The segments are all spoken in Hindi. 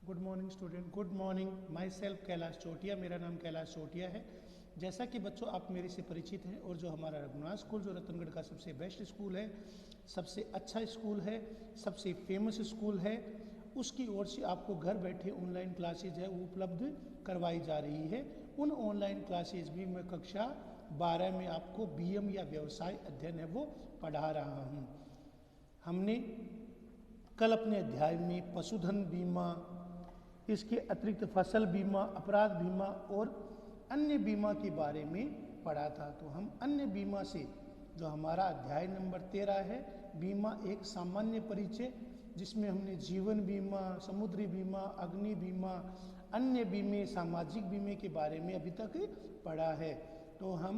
Good morning student, good morning. Myself Kailash Chotiya, मेरा नाम कैलाश चोटिया है। जैसा कि बच्चों आप मेरे से परिचित हैं और जो हमारा रघुनाथ स्कूल जो रतनगढ़ का सबसे बेस्ट स्कूल है, सबसे अच्छा स्कूल है, सबसे फेमस स्कूल है, उसकी ओर से आपको घर बैठे ऑनलाइन क्लासेज है वो उपलब्ध करवाई जा रही है। उन ऑनलाइन क्लासेज भी मैं कक्षा 12 में आपको बीएम या व्यवसाय अध्ययन है वो पढ़ा रहा हूँ। हमने कल अपने अध्याय में पशुधन बीमा, इसके अतिरिक्त फसल बीमा, अपराध बीमा और अन्य बीमा के बारे में पढ़ा था। तो हम अन्य बीमा से जो हमारा अध्याय नंबर 13 है, बीमा एक सामान्य परिचय, जिसमें हमने जीवन बीमा, समुद्री बीमा, अग्नि बीमा, अन्य बीमे, सामाजिक बीमे के बारे में अभी तक पढ़ा है। तो हम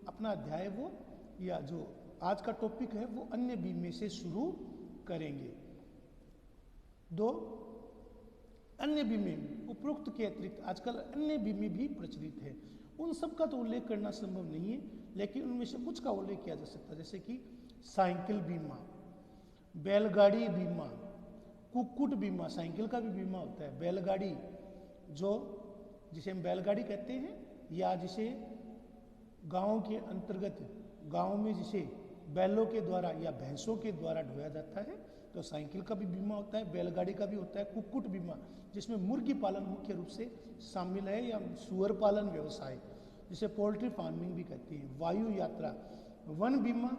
अपना अध्याय वो या जो आज का टॉपिक है वो अन्य बीमे से शुरू करेंगे। दो अन्य बीमे उपरोक्त के अतिरिक्त आजकल अन्य बीमे भी प्रचलित है। उन सब का तो उल्लेख करना संभव नहीं है, लेकिन उनमें से कुछ का उल्लेख किया जा सकता है, जैसे कि साइकिल बीमा, बैलगाड़ी बीमा, कुक्कुट बीमा। साइकिल का भी बीमा होता है। बैलगाड़ी जो जिसे हम बैलगाड़ी कहते हैं, या जिसे गाँव के अंतर्गत गाँव में जिसे बैलों के द्वारा या भैंसों के द्वारा ढोया जाता है, तो साइकिल का भी बीमा होता है, बैलगाड़ी का भी होता है। कुक्कुट बीमा जिसमें मुर्गी पालन मुख्य रूप से शामिल है, या सुअर पालन व्यवसाय जिसे पोल्ट्री फार्मिंग भी कहते हैं। वायु यात्रा, वन बीमा,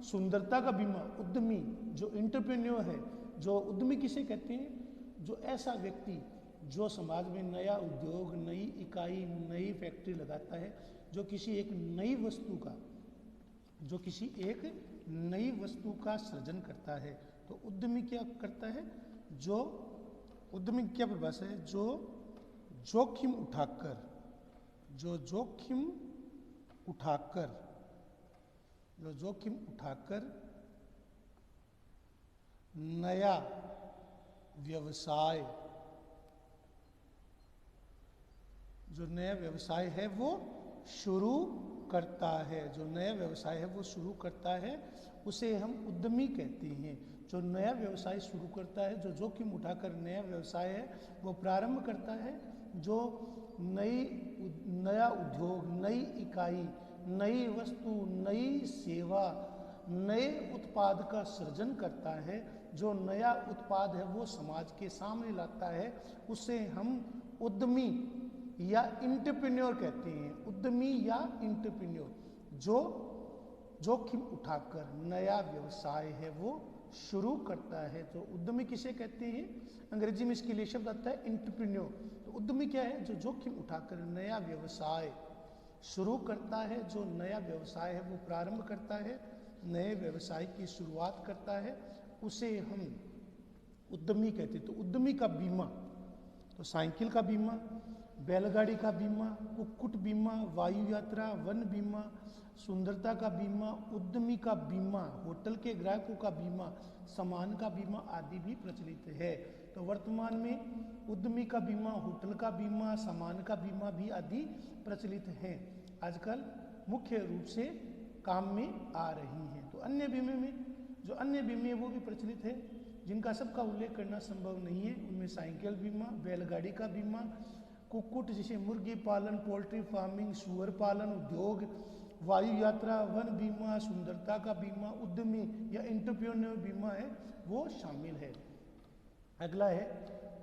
सुंदरता का बीमा, उद्यमी जो एंटरप्रेन्योर है, जो उद्यमी किसे कहते हैं, जो ऐसा व्यक्ति जो समाज में नया उद्योग, नई इकाई, नई फैक्ट्री लगाता है, जो किसी एक नई वस्तु का सृजन करता है। तो उद्यमी क्या करता है, जो उद्यमी क्या परिभाषा है, जो जोखिम उठाकर नया व्यवसाय है वो शुरू करता है, उसे हम उद्यमी कहते हैं। जो नया व्यवसाय शुरू करता है, जो जोखिम उठाकर नया व्यवसाय है वो प्रारंभ करता है, जो नया उद्योग, नई इकाई, नई वस्तु, नई सेवा, नए उत्पाद का सृजन करता है, जो नया उत्पाद है वो समाज के सामने लाता है, उसे हम उद्यमी या एंटरप्रेन्योर कहते हैं। उद्यमी या एंटरप्रेन्योर जो जोखिम उठाकर नया व्यवसाय है वो शुरू करता है। तो उद्यमी किसे कहते हैं, अंग्रेजी में इसके लिए शब्द आता है एंटरप्रेन्योर। तो उद्यमी क्या है, जो जोखिम उठाकर नया व्यवसाय शुरू करता है, जो नया व्यवसाय है वो प्रारंभ करता है, नए व्यवसाय की शुरुआत करता है, उसे हम उद्यमी कहते हैं। तो उद्यमी का बीमा, तो साइकिल का बीमा, बैलगाड़ी का बीमा, कुक्कुट बीमा, वायु यात्रा, वन बीमा, सुंदरता का बीमा, उद्यमी का बीमा, होटल के ग्राहकों का बीमा, सामान का बीमा आदि भी प्रचलित है। तो वर्तमान में उद्यमी का बीमा, होटल का बीमा, सामान का बीमा भी आदि प्रचलित हैं, आजकल मुख्य रूप से काम में आ रही हैं। तो अन्य बीमे में जो अन्य बीमे वो भी प्रचलित है, जिनका सबका उल्लेख करना संभव नहीं है। उनमें साइकिल बीमा, बैलगाड़ी का बीमा, कुक्कुट जिसे मुर्गी पालन, पोल्ट्री फार्मिंग, सुअर पालन उद्योग, वायु यात्रा, वन बीमा, सुंदरता का बीमा, उद्यमी या एंटरप्रेन्योर बीमा है वो शामिल है। अगला है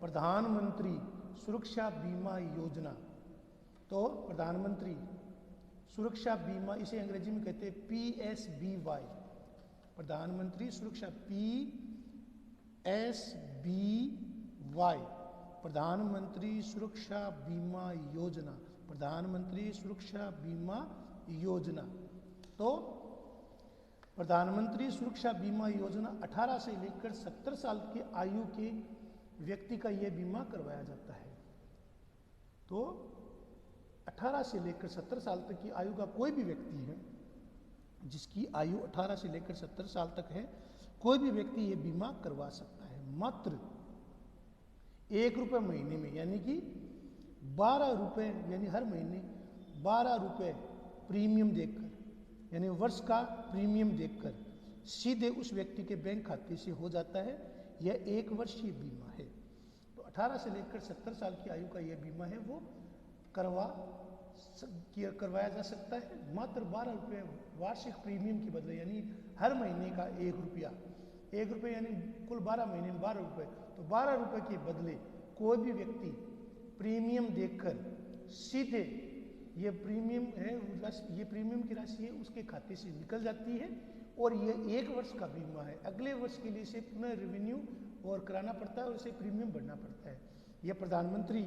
प्रधानमंत्री सुरक्षा बीमा योजना। तो प्रधानमंत्री सुरक्षा बीमा, इसे अंग्रेजी में कहते हैं PSBY, प्रधानमंत्री सुरक्षा PSBY, प्रधानमंत्री सुरक्षा बीमा योजना, प्रधानमंत्री सुरक्षा बीमा योजना। तो प्रधानमंत्री सुरक्षा बीमा योजना 18 से लेकर 70 साल के आयु के व्यक्ति का यह बीमा करवाया जाता है। तो 18 से लेकर 70 साल तक की आयु का कोई भी व्यक्ति है, जिसकी आयु 18 से लेकर 70 साल तक है, कोई भी व्यक्ति ये बीमा करवा सकता है। मात्र ₹1 महीने में, यानी कि 12 रुपये, यानी हर महीने 12 रुपये प्रीमियम देकर, यानी वर्ष का प्रीमियम देकर सीधे उस व्यक्ति के बैंक खाते से हो जाता है। यह 1 वर्षीय बीमा है। तो 18 से लेकर 70 साल की आयु का ये बीमा है वो करवाया जा सकता है। मात्र 12 रुपये वार्षिक प्रीमियम के बदले, यानी हर महीने का 1 रुपये यानी कुल 12 महीने में 12 रुपये, तो 12 रुपये के बदले कोई भी व्यक्ति प्रीमियम देकर सीधे ये प्रीमियम है, ये प्रीमियम की राशि है उसके खाते से निकल जाती है और ये 1 वर्ष का बीमा है। अगले वर्ष के लिए इसे पुनः रिवेन्यू और कराना पड़ता है और इसे प्रीमियम भरना पड़ता है। यह प्रधानमंत्री,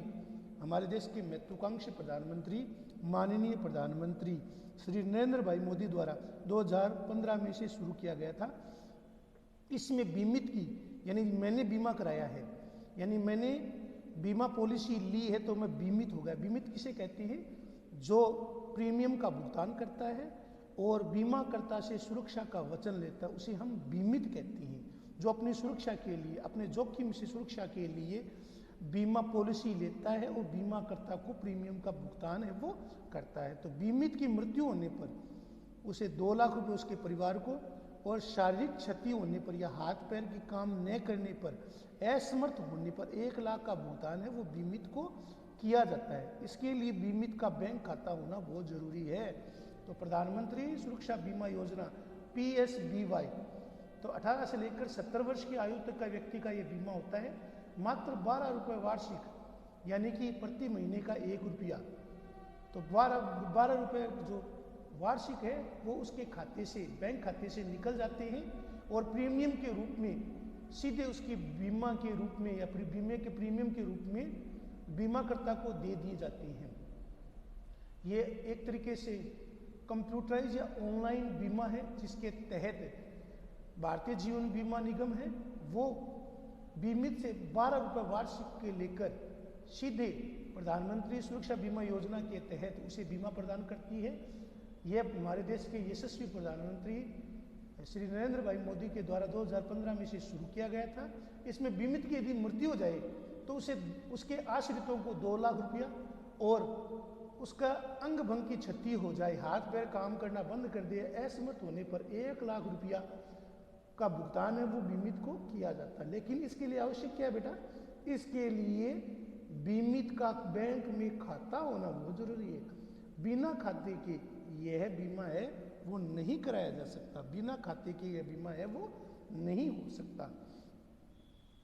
हमारे देश के महत्वाकांक्षी प्रधानमंत्री, माननीय प्रधानमंत्री श्री नरेंद्र भाई मोदी द्वारा 2015 में इसे शुरू किया गया था। इसमें बीमित की, यानी मैंने बीमा कराया है, यानी मैंने बीमा पॉलिसी ली है तो मैं बीमित हो गया। बीमित किसे कहते हैं? जो प्रीमियम का भुगतान करता है और बीमाकर्ता से सुरक्षा का वचन लेता है उसे हम बीमित कहते हैं। जो अपनी सुरक्षा के लिए, अपने जोखिम से सुरक्षा के लिए बीमा पॉलिसी लेता है और बीमाकर्ता को प्रीमियम का भुगतान है वो करता है। तो बीमित की मृत्यु होने पर उसे 2 लाख रुपए उसके परिवार को, और शारीरिक क्षति होने पर या हाथ पैर की काम न करने पर, असमर्थ होने पर 1 लाख का भुगतान है वो बीमित को किया जाता है। इसके लिए बीमित का बैंक खाता होना बहुत जरूरी है। तो प्रधानमंत्री सुरक्षा बीमा योजना PSBY, तो 18 से लेकर 70 वर्ष की आयु तक का व्यक्ति का ये बीमा होता है। मात्र 12 रुपये वार्षिक, यानी कि प्रति महीने का 1 रुपया, तो 12 रुपये जो वार्षिक है वो उसके खाते से, बैंक खाते से निकल जाते हैं और प्रीमियम के रूप में सीधे उसकी बीमा के रूप में या बीमे के प्रीमियम के रूप में बीमाकर्ता को दे दिए जाते हैं। ये एक तरीके से कंप्यूटराइज या ऑनलाइन बीमा है जिसके तहत भारतीय जीवन बीमा निगम है वो बीमित से 12 रुपये वार्षिक के लेकर सीधे प्रधानमंत्री सुरक्षा बीमा योजना के तहत उसे बीमा प्रदान करती है। यह हमारे देश के यशस्वी प्रधानमंत्री श्री नरेंद्र भाई मोदी के द्वारा 2015 में इसे शुरू किया गया था। इसमें बीमित की यदि मृत्यु हो जाए तो उसे, उसके आश्रितों को 2 लाख रुपया, और उसका अंग भंग की क्षति हो जाए, हाथ पैर काम करना बंद कर दे, असमर्थ होने पर 1 लाख रुपया का भुगतान है वो बीमित को किया जाता है। लेकिन इसके लिए आवश्यक क्या है बेटा? इसके लिए बीमित का बैंक में खाता होना बहुत जरूरी है। बिना खाते के यह बीमा है वो नहीं कराया जा सकता। बिना खाते के यह बीमा है वो नहीं हो सकता।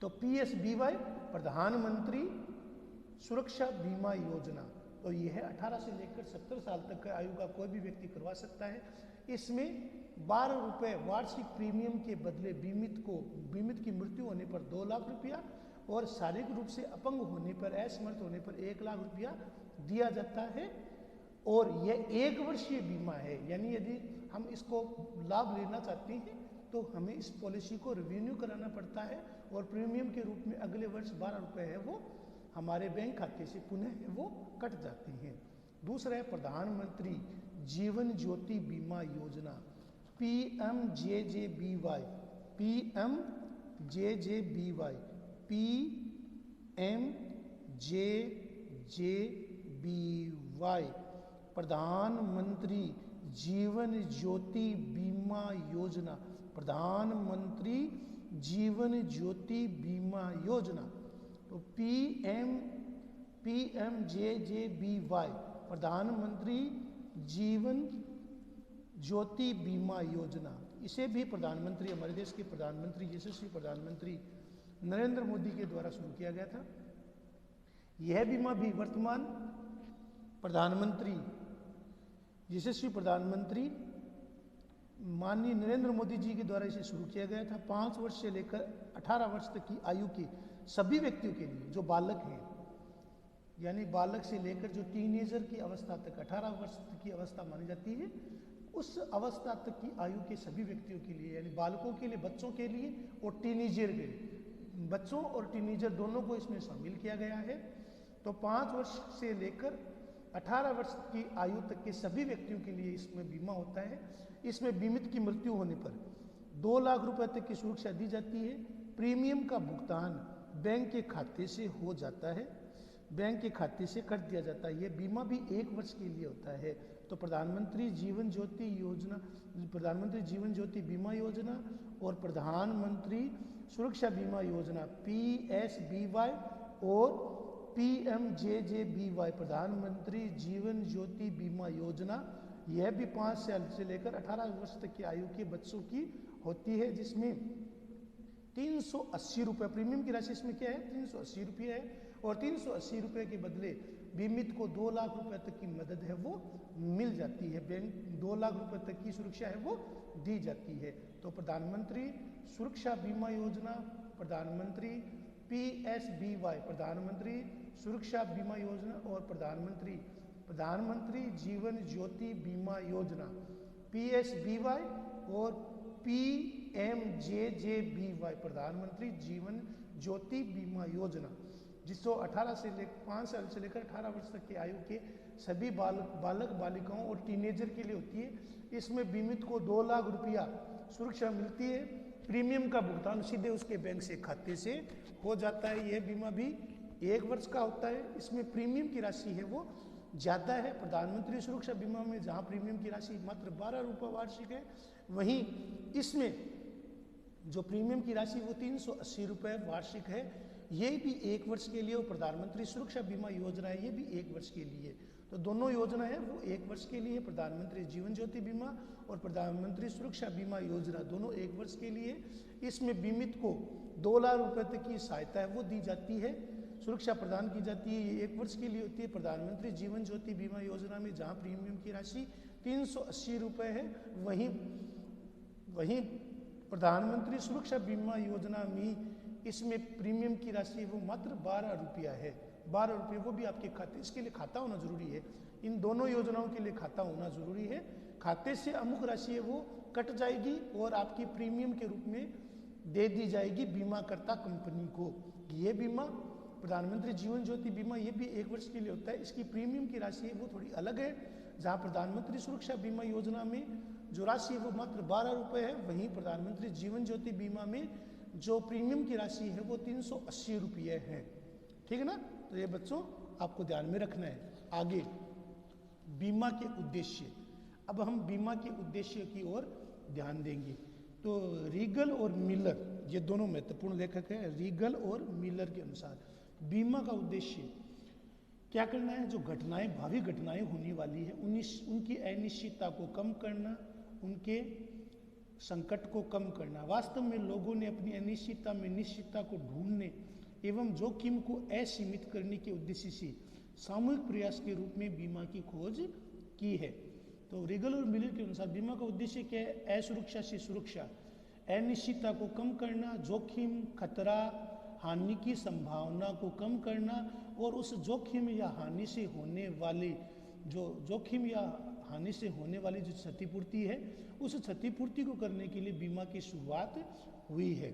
तो PSBY प्रधानमंत्री सुरक्षा बीमा योजना, तो यह है 18 से लेकर 70 साल तक का आयु का कोई भी व्यक्ति करवा सकता है। इसमें 12 रुपये वार्षिक प्रीमियम के बदले बीमित की मृत्यु होने पर 2 लाख रुपया और शारीरिक रूप से अपंग होने पर, असमर्थ होने पर 1 लाख रुपया दिया जाता है। और यह 1 वर्षीय बीमा है, यानी यदि हम इसको लाभ लेना चाहते हैं तो हमें इस पॉलिसी को रिन्यू कराना पड़ता है और प्रीमियम के रूप में अगले वर्ष 12 रुपये है वो हमारे बैंक खाते से पुनः वो कट जाते हैं। दूसरा है प्रधानमंत्री जीवन ज्योति बीमा योजना PMJJBY, PMJJBY, प्रधानमंत्री जीवन ज्योति बीमा योजना, प्रधानमंत्री जीवन ज्योति बीमा योजना। तो PMJJBY प्रधानमंत्री जीवन ज्योति बीमा योजना, इसे भी प्रधानमंत्री, हमारे देश के प्रधानमंत्री, यशस्वी प्रधानमंत्री नरेंद्र मोदी के द्वारा शुरू किया गया था। यह बीमा भी वर्तमान प्रधानमंत्री, यशस्वी प्रधानमंत्री माननीय नरेंद्र मोदी जी के द्वारा इसे शुरू किया गया था। 5 वर्ष से लेकर 18 वर्ष तक की आयु के सभी व्यक्तियों के लिए, जो बालक हैं, यानी बालक से लेकर जो टीनेजर की अवस्था तक, 18 वर्ष तक की अवस्था मानी जाती है, उस अवस्था तक की आयु के सभी व्यक्तियों के लिए, यानी बालकों के लिए, बच्चों के लिए और टीनेजर के लिए, बच्चों और टीनेजर दोनों को इसमें शामिल किया गया है। तो 5 वर्ष से लेकर 18 वर्ष की आयु तक के सभी व्यक्तियों के लिए इसमें बीमा होता है। इसमें बीमित की मृत्यु होने पर 2 लाख रुपए तक की सुरक्षा दी जाती है। प्रीमियम का भुगतान बैंक के खाते से हो जाता है, बैंक के खाते से कट दिया जाता है। यह बीमा भी 1 वर्ष के लिए होता है। तो प्रधानमंत्री जीवन ज्योति योजना, प्रधानमंत्री जीवन ज्योति बीमा योजना और प्रधानमंत्री सुरक्षा बीमा योजना PSBY और PMJJBY प्रधानमंत्री जीवन ज्योति बीमा योजना, यह भी 5 साल से लेकर 18 वर्ष तक की आयु के बच्चों की होती है, जिसमें 380 रुपये प्रीमियम की राशि इसमें क्या है 380 रुपये है, और 380 रुपये के बदले बीमित को 2 लाख रुपए तक की मदद है वो मिल जाती है। बैंक 2 लाख रुपए तक की सुरक्षा है वो दी जाती है। तो प्रधानमंत्री सुरक्षा बीमा योजना, प्रधानमंत्री PSBY प्रधानमंत्री सुरक्षा बीमा योजना, और प्रधानमंत्री जीवन ज्योति बीमा योजना PSBY, और PMJJBY प्रधानमंत्री जीवन ज्योति बीमा योजना, जिसको 18 से 5 साल से लेकर 18 वर्ष तक की आयु के सभी बालक बालिकाओं और टीनेजर के लिए होती है। इसमें बीमित को 2 लाख रुपया सुरक्षा मिलती है। प्रीमियम का भुगतान सीधे उसके बैंक से खाते से हो जाता है। यह बीमा भी 1 वर्ष का होता है। इसमें प्रीमियम की राशि है वो ज़्यादा है। प्रधानमंत्री सुरक्षा बीमा में जहाँ प्रीमियम की राशि मात्र 12 रुपये वार्षिक है, वहीं इसमें जो प्रीमियम की राशि वो 380 रुपये वार्षिक है। ये भी 1 वर्ष के लिए, और प्रधानमंत्री सुरक्षा बीमा योजना है ये भी 1 वर्ष के लिए। तो दोनों योजना है वो 1 वर्ष के लिए, प्रधानमंत्री जीवन ज्योति बीमा और प्रधानमंत्री सुरक्षा बीमा योजना दोनों 1 वर्ष के लिए। इसमें बीमित को 2 लाख रुपए तक की सहायता है वो दी जाती है, सुरक्षा प्रदान की जाती है। ये 1 वर्ष के लिए होती है। प्रधानमंत्री जीवन ज्योति बीमा योजना में जहाँ प्रीमियम की राशि 380 रुपये है, वहीं प्रधानमंत्री सुरक्षा बीमा योजना में इसमें प्रीमियम की राशि वो मात्र 12 रुपया है। 12 रुपये वो भी आपके खाते, इसके लिए खाता होना जरूरी है। इन दोनों योजनाओं के लिए खाता होना जरूरी है। खाते से अमुक राशि है वो कट जाएगी और आपकी प्रीमियम के रूप में दे दी जाएगी बीमाकर्ता कंपनी को। ये बीमा प्रधानमंत्री जीवन ज्योति बीमा ये भी 1 वर्ष के लिए होता है। इसकी प्रीमियम की राशि है वो थोड़ी अलग है। जहाँ प्रधानमंत्री सुरक्षा बीमा योजना में जो राशि है वो मात्र 12 रुपये है, वहीं प्रधानमंत्री जीवन ज्योति बीमा में जो प्रीमियम की राशि है वो 380 रुपये है। ठीक है ना। तो ये बच्चों आपको ध्यान में रखना है। आगे बीमा के उद्देश्य, अब हम बीमा के उद्देश्य की ओर ध्यान देंगे। तो रीगल और मिलर ये दोनों महत्वपूर्ण लेखक हैं। रीगल और मिलर के अनुसार बीमा का उद्देश्य क्या करना है, जो घटनाएं भावी घटनाएं होने वाली है उनकी अनिश्चितता को कम करना, उनके संकट को कम करना। वास्तव में लोगों ने अपनी अनिश्चितता में निश्चितता को ढूंढने एवं जोखिम को असीमित करने के उद्देश्य से सामूहिक प्रयास के रूप में बीमा की खोज की है। तो रीगल और मिलर के अनुसार बीमा का उद्देश्य क्या है, असुरक्षा से सुरक्षा, अनिश्चितता को कम करना, जोखिम खतरा हानि की संभावना को कम करना, और उस जोखिम या हानि से होने वाले जो क्षतिपूर्ति है उस क्षतिपूर्ति को करने के लिए बीमा की शुरुआत हुई है।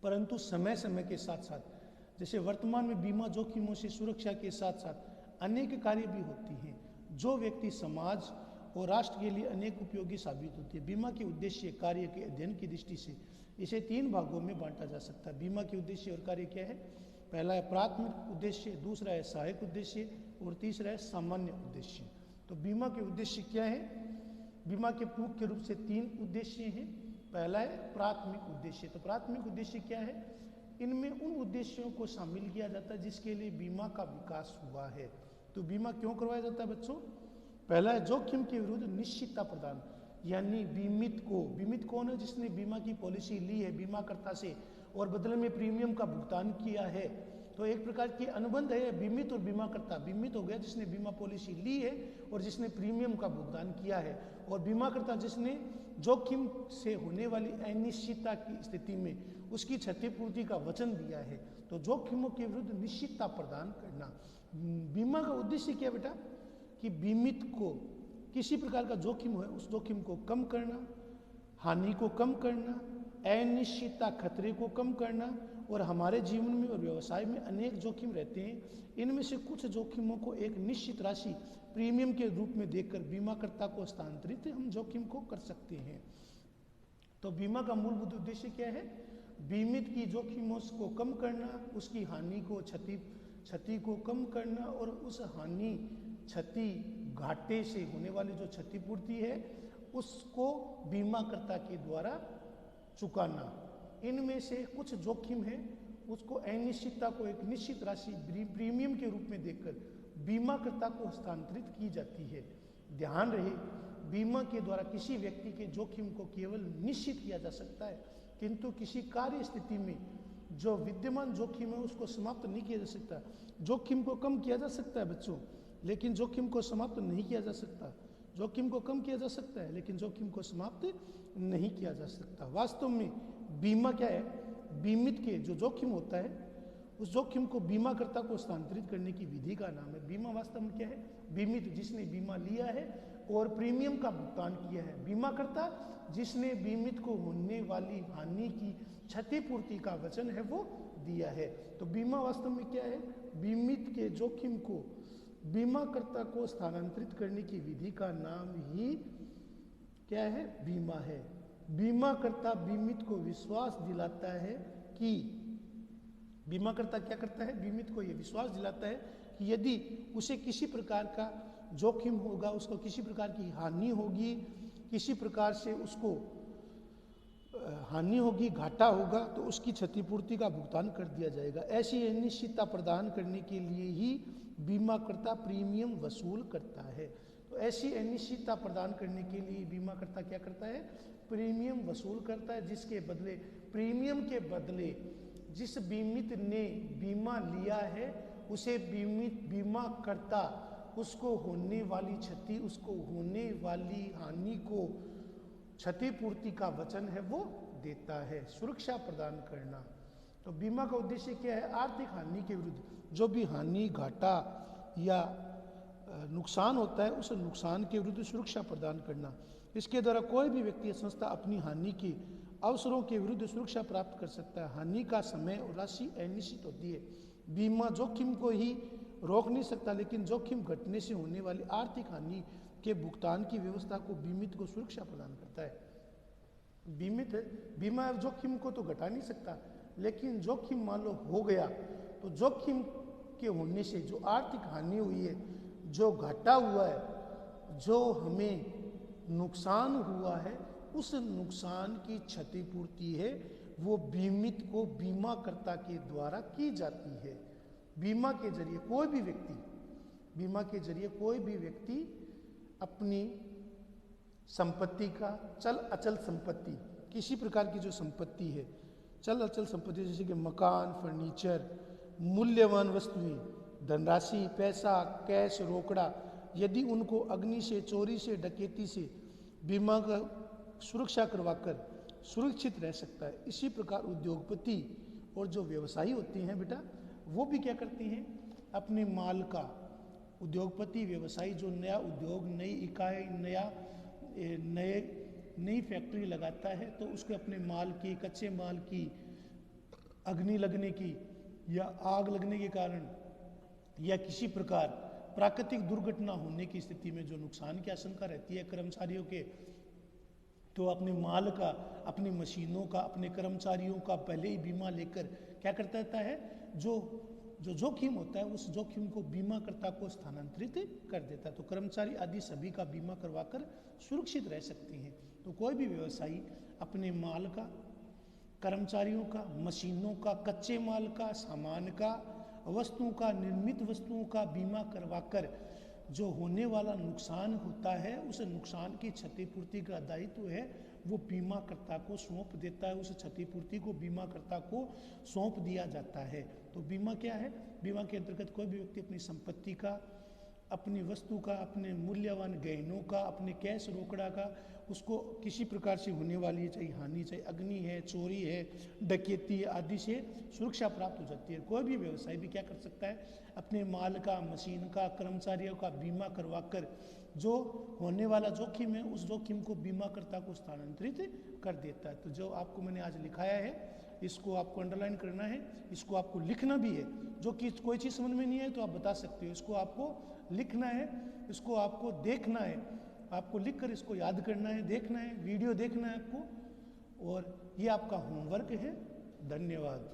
परंतु समय समय के साथ साथ जैसे वर्तमान में बीमा जोखिमों से सुरक्षा के साथ साथ अनेक कार्य भी होती हैं जो व्यक्ति समाज और राष्ट्र के लिए अनेक उपयोगी साबित होती है। बीमा के उद्देश्य कार्य के अध्ययन की दृष्टि से इसे 3 भागों में बांटा जा सकता है। बीमा के उद्देश्य और कार्य क्या है, पहला है प्राथमिक उद्देश्य, दूसरा है सहायक उद्देश्य और तीसरा है सामान्य उद्देश्य। तो बीमा के उद्देश्य क्या है, बीमा के मुख्य रूप से 3 उद्देश्य हैं। पहला है प्राथमिक उद्देश्य। तो प्राथमिक उद्देश्य क्या है, इनमें उन उद्देश्यों को शामिल किया जाता है जिसके लिए बीमा का विकास हुआ है। तो बीमा क्यों करवाया जाता है बच्चों, पहला है जोखिम के विरुद्ध निश्चितता प्रदान, यानी बीमित कौन है, जिसने बीमा की पॉलिसी ली है बीमाकर्ता से और बदले में प्रीमियम का भुगतान किया है। तो एक प्रकार की अनुबंध है बीमित और बीमाकर्ता। बीमित हो गया जिसने बीमा पॉलिसी ली है और जिसने प्रीमियम का भुगतान किया है, और बीमाकर्ता जिसने जोखिम से होने वाली अनिश्चितता की स्थिति में उसकी क्षतिपूर्ति का वचन दिया है। तो जोखिमों के विरुद्ध निश्चितता प्रदान करना बीमा का उद्देश्य क्या बेटा, कि बीमित को किसी प्रकार का जोखिम है उस जोखिम को कम करना, हानि को कम करना, अनिश्चितता खतरे को कम करना। और हमारे जीवन में और व्यवसाय में अनेक जोखिम रहते हैं, इनमें से कुछ जोखिमों को एक निश्चित राशि प्रीमियम के रूप में देकर बीमाकर्ता को हस्तांतरित हम जोखिम को कर सकते हैं। तो बीमा का मूलभूत उद्देश्य क्या है, बीमित की जोखिमों को कम करना, उसकी हानि को क्षति को कम करना, और उस हानि क्षति घाटे से होने वाली जो क्षतिपूर्ति है उसको बीमाकर्ता के द्वारा चुकाना। इनमें से कुछ जोखिम है उसको अनिश्चितता को एक निश्चित राशि प्रीमियम के रूप में देखकर बीमाकर्ता को हस्तांतरित की जाती है। ध्यान रहे, बीमा के द्वारा किसी व्यक्ति के जोखिम को केवल निश्चित किया जा सकता है, किंतु किसी कार्य स्थिति में जो विद्यमान जोखिम है उसको समाप्त नहीं किया जा सकता। जोखिम को कम किया जा सकता है बच्चों, लेकिन जोखिम को समाप्त नहीं किया जा सकता। जोखिम को कम किया जा सकता है, लेकिन जोखिम को समाप्त नहीं किया जा सकता। वास्तव में बीमा क्या है? बीमित के जो जोखिम होता है उस जोखिम को बीमाकर्ता को हस्तांतरित करने की विधि का नाम है। बीमा वास्तव में क्या है? बीमित जिसने बीमा लिया है और प्रीमियम का भुगतान किया है। बीमाकर्ता जिसने बीमित को होने वाली हानि की क्षतिपूर्ति का वचन है वो दिया है। तो बीमा वास्तव में क्या है? बीमित के जोखिम को बीमाकर्ता को स्थानांतरित करने की विधि का नाम ही क्या है? बीमा है। बीमाकर्ता बीमित को विश्वास दिलाता है कि बीमाकर्ता क्या करता है? बीमित को यह विश्वास दिलाता है कि यदि उसे किसी प्रकार का जोखिम होगा, उसको किसी प्रकार की हानि होगी, किसी प्रकार से उसको हानि होगी, घाटा होगा, तो उसकी क्षतिपूर्ति का भुगतान कर दिया जाएगा। ऐसी अनिश्चितता प्रदान करने के लिए ही बीमाकर्ता प्रीमियम वसूल करता है। तो ऐसी अनिश्चितता प्रदान करने के लिए बीमाकर्ता क्या करता है? प्रीमियम वसूल करता है, जिसके बदले प्रीमियम के बदले जिस बीमित ने बीमा लिया है उसे बीमाकर्ता उसको होने वाली क्षति, उसको होने वाली हानि को क्षतिपूर्ति का वचन है वो देता है। सुरक्षा प्रदान करना। तो बीमा का उद्देश्य क्या है? आर्थिक हानि के विरुद्ध जो भी हानि, घाटा या नुकसान होता है उस नुकसान के विरुद्ध सुरक्षा प्रदान करना। इसके द्वारा कोई भी व्यक्ति या संस्था अपनी हानि के अवसरों के विरुद्ध सुरक्षा प्राप्त कर सकता है। हानि का समय और राशि अनिश्चित होती है। बीमा जोखिम को ही रोक नहीं सकता, लेकिन जोखिम घटने से होने वाली आर्थिक हानि के भुगतान की व्यवस्था को बीमित को सुरक्षा प्रदान करता है। बीमा जोखिम को तो घटा नहीं सकता, लेकिन जोखिम मान लो हो गया तो जोखिम के होने से जो आर्थिक हानि हुई है, जो घाटा हुआ है, जो हमें नुकसान हुआ है, उस नुकसान की क्षतिपूर्ति है वो बीमित को बीमाकर्ता के द्वारा की जाती है। बीमा के जरिए कोई भी व्यक्ति अपनी संपत्ति का, चल अचल संपत्ति, किसी प्रकार की जो संपत्ति है, चल अचल संपत्ति जैसे कि मकान, फर्नीचर, मूल्यवान वस्तुएं, धनराशि, पैसा, कैश, रोकड़ा, यदि उनको अग्नि से, चोरी से, डकैती से बीमा का सुरक्षा करवाकर सुरक्षित रह सकता है। इसी प्रकार उद्योगपति और जो व्यवसायी होते हैं बेटा, वो भी क्या करते हैं? अपने माल का, उद्योगपति व्यवसायी जो नया उद्योग, नई इकाई, नई फैक्ट्री लगाता है, तो उसके अपने माल की, कच्चे माल की अग्नि लगने की या आग लगने के कारण या किसी प्रकार प्राकृतिक दुर्घटना होने की स्थिति में जो नुकसान की आशंका रहती है कर्मचारियों के, तो अपने माल का, अपनी मशीनों का, अपने कर्मचारियों का पहले ही बीमा लेकर क्या करता रहता है? जो जोखिम होता है उस जोखिम को बीमाकर्ता को स्थानांतरित कर देता है। तो कर्मचारी आदि सभी का बीमा करवाकर सुरक्षित रह सकते हैं। तो कोई भी व्यवसायी अपने माल का, कर्मचारियों का, मशीनों का, कच्चे माल का, सामान का, वस्तुओं का, निर्मित वस्तुओं का बीमा करवाकर जो होने वाला नुकसान होता है उस नुकसान की क्षतिपूर्ति का दायित्व है वो बीमाकर्ता को सौंप देता है। उस क्षतिपूर्ति को बीमाकर्ता को सौंप दिया जाता है। तो बीमा क्या है? बीमा के अंतर्गत कोई भी व्यक्ति अपनी संपत्ति का, अपनी वस्तु का, अपने मूल्यवान गहनों का, अपने कैश रोकड़ा का, उसको किसी प्रकार से होने वाली चाहे हानि, चाहे अग्नि है, चोरी है, डकैती आदि से सुरक्षा प्राप्त हो जाती है। कोई भी व्यवसायी भी क्या कर सकता है? अपने माल का, मशीन का, कर्मचारियों का बीमा करवाकर जो होने वाला जोखिम है उस जोखिम को बीमाकर्ता को स्थानांतरित कर देता है। तो जो आपको मैंने आज लिखाया है इसको आपको अंडरलाइन करना है, इसको आपको लिखना भी है। जो कि कोई चीज़ समझ में नहीं है तो आप बता सकते हो, इसको आपको लिखना है, इसको आपको देखना है, आपको लिखकर इसको याद करना है, देखना है, वीडियो देखना है आपको, और ये आपका होमवर्क है। धन्यवाद।